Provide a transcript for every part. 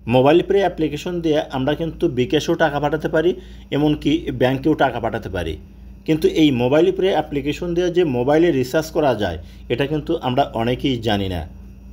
Mobile pay application দিয়ে আমরা কিন্তু বিকাশেও টাকা পাঠাতে পারি, এমনকি ব্যাংকেও টাকা পাঠাতে পারি। কিন্তু এই মোবাইল পে অ্যাপ্লিকেশন দিয়ে যে মোবাইলে রিচার্জ করা যায় এটা কিন্তু আমরা অনেকেই জানি না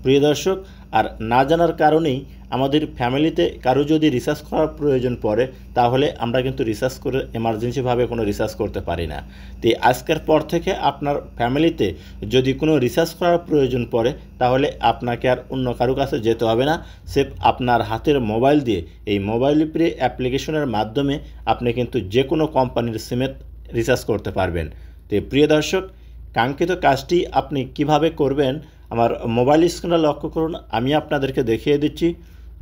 প্রিয় দর্শক। আর না জানার কারণেই আমাদের ফ্যামিলিতে কারো যদি রিচার্জ করার প্রয়োজন পড়ে তাহলে আমরা কিন্তু রিচার্জ করে এমার্জেন্সিভাবে কোনো রিচার্জ করতে পারি না। তো আজকের পর থেকে আপনার ফ্যামিলিতে যদি কোনো রিচার্জ করার প্রয়োজন পড়ে তাহলে আপনাকে আর অন্য কারো কাছে যেতে হবে না। সেফ আপনার হাতের মোবাইল দিয়ে এই মোবাইল পে অ্যাপ্লিকেশনের মাধ্যমে আপনি কিন্তু যে কোনো কোম্পানির সিমে রিচার্জ করতে পারবেন। তো প্রিয় দর্শক, কাঙ্ক্ষিত কাজটি আপনি কিভাবে করবেন আমার মোবাইল স্ক্রিনে লক্ষ্য করুন, আমি আপনাদেরকে দেখিয়ে দিচ্ছি।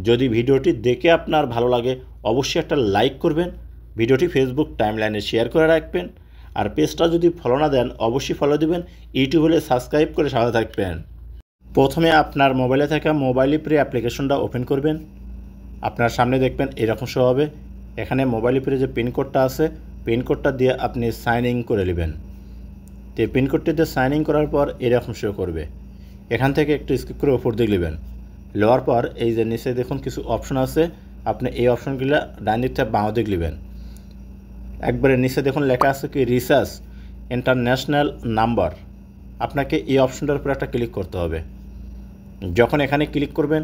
যদি ভিডিওটি দেখে আপনার ভালো লাগে অবশ্যই একটা লাইক করবেন, ভিডিওটি ফেসবুক টাইমলাইনে শেয়ার করে রাখবেন, আর পেজটা যদি ফলো না দেন অবশ্যই ফলো দিবেন, ইউটিউব হলে সাবস্ক্রাইব করে সাথে থাকবেন। প্রথমে আপনার মোবাইলে থাকা মোবাইল পে অ্যাপ্লিকেশনটা ওপেন করবেন। আপনার সামনে দেখবেন এরকম শো হবে। এখানে মোবাইল পে যে পিনকোডটা আছে পিনকোডটা দিয়ে আপনি সাইন ইন করে নেবেন। তো পিনকোডটি দিয়ে সাইন ইন করার পর এরকম শো করবে। এখান থেকে একটু স্কিপ করে উপর দিকে নেবেন, নেওয়ার পর এই যে নিচে দেখুন কিছু অপশন আছে, আপনি এই অপশনগুলো ডান দিক থেকে বাঁ দিক নেবেন। একবারে নিচে দেখুন লেখা আছে কি রিচার্জ ইন্টারন্যাশনাল নাম্বার, আপনাকে এই অপশনটার উপর একটা ক্লিক করতে হবে। যখন এখানে ক্লিক করবেন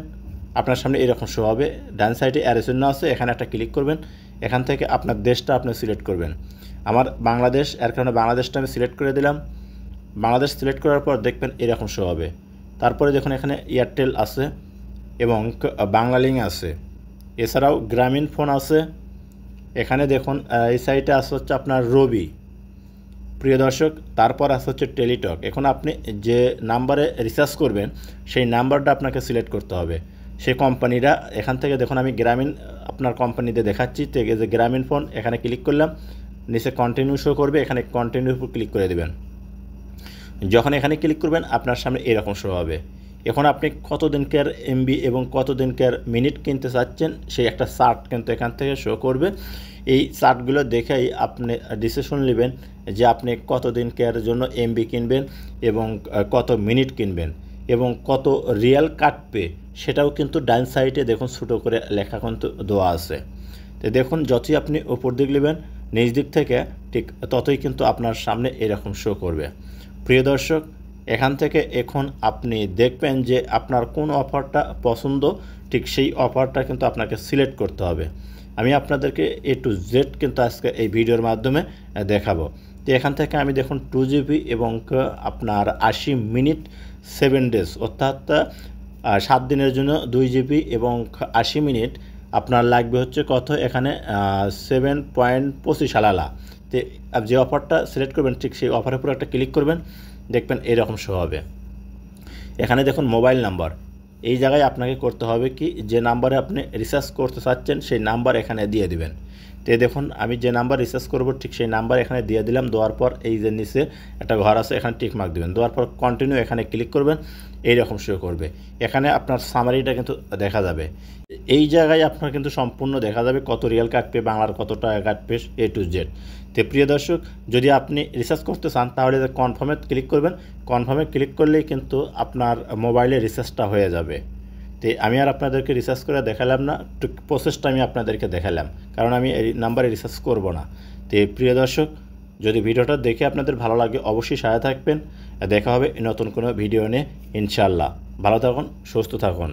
আপনার সামনে এরকম শো হবে, ডান সাইডে অ্যারো চিহ্ন আছে, এখানে একটা ক্লিক করবেন। এখান থেকে আপনার দেশটা আপনি সিলেক্ট করবেন। আমার বাংলাদেশ, এর কারণে বাংলাদেশটা আমি সিলেক্ট করে দিলাম। বাংলাদেশ সিলেক্ট করার পর দেখবেন এরকম শো হবে। তারপরে দেখুন এখানে এয়ারটেল আছে এবং বাংলালিংক আছে, এছাড়াও গ্রামীণ ফোন আছে। এখানে দেখুন এই সাইটে আছে হচ্ছে আপনার রবি প্রিয় দর্শক। তারপর আছে হচ্ছে টেলিটক। এখন আপনি যে নাম্বারে রিচার্জ করবেন সেই নাম্বারটা আপনাকে সিলেক্ট করতে হবে। সেই কোম্পানিটা এখান থেকে দেখুন আমি গ্রামীণ আপনার কোম্পানিতে দেখাচ্ছি। তো এই যে গ্রামীণ ফোন এখানে ক্লিক করলাম, নিচে কন্টিনিউ শো করবে, এখানে কন্টিনিউর উপর ক্লিক করে দেবেন। যখন এখানে ক্লিক করবেন আপনার সামনে এরকম শো হবে। এখন আপনি কত দিনকার এমবি এবং কত দিনকার মিনিট কিনতে চাচ্ছেন সেই একটা চার্ট কিন্তু এখান থেকে শো করবে। এই চার্টগুলো দেখেই আপনি ডিসিশন নেবেন যে আপনি কত দিনকার জন্য এমবি কিনবেন এবং কত মিনিট কিনবেন এবং কত রিয়াল কাটবে সেটাও কিন্তু ডান সাইডে দেখুন ছোটো করে লেখা কিন্তু দেওয়া আছে। তো দেখুন যতই আপনি উপর দিক নেবেন নিচ দিক থেকে ঠিক ততই কিন্তু আপনার সামনে এরকম শো করবে। প্রিয় দর্শক, এখান থেকে এখন আপনি দেখবেন যে আপনার কোন অফারটা পছন্দ, ঠিক সেই অফারটা কিন্তু আপনাকে সিলেক্ট করতে হবে। আমি আপনাদেরকে A to Z কিন্তু আজকে এই ভিডিওর মাধ্যমে দেখাবো। তো এখান থেকে আমি দেখুন 2GB এবং আপনার 80 মিনিট 7 ডেজ, অর্থাৎ 7 দিনের জন্য 2GB এবং 80 মিনিট আপনার লাগবে হচ্ছে কত, এখানে 7.25 সালালা। তো যে অফারটা সিলেক্ট করবেন ঠিক সেই অফারের উপর একটা ক্লিক করবেন, দেখবেন এরকম শো হবে। এখানে দেখুন মোবাইল নাম্বার, এই জায়গায় আপনাকে করতে হবে কি যে নাম্বারে আপনি রিচার্জ করতে চাচ্ছেন সেই নাম্বার এখানে দিয়ে দিবেন। তো দেখুন আমি যে নাম্বার রিচার্জ করব ঠিক সেই নাম্বার এখানে দিয়ে দিলাম। দেওয়ার পর এই যে নিচে একটা ঘর আছে এখানে টিক মার্ক দেবেন। দেওয়ার পর কন্টিনিউ এখানে ক্লিক করবেন, এইরকম শো করবে। এখানে আপনার সামারিটা কিন্তু দেখা যাবে। এই জায়গায় আপনার কিন্তু সম্পূর্ণ দেখা যাবে কত রিয়াল কাটবে, বাংলার কত টাকা কাটবে, A to Z। তো প্রিয় দর্শক, যদি আপনি রিচার্জ করতে চান তাহলে কনফার্মে ক্লিক করবেন। কনফার্মে ক্লিক করলেই কিন্তু আপনার মোবাইলে রিচার্জটা হয়ে যাবে। তো আমি আর আপনাদেরকে রিচার্জ করে দেখালাম না, প্রসেসটা আমি আপনাদেরকে দেখালাম, কারণ আমি এই নাম্বারে রিচার্জ করব না। তো প্রিয় দর্শক, যদি ভিডিওটা দেখে আপনাদের ভালো লাগে অবশ্যই সাথে থাকবেন। দেখা হবে নতুন কোনো ভিডিও নিয়ে ইনশাআল্লাহ। ভালো থাকুন, সুস্থ থাকুন।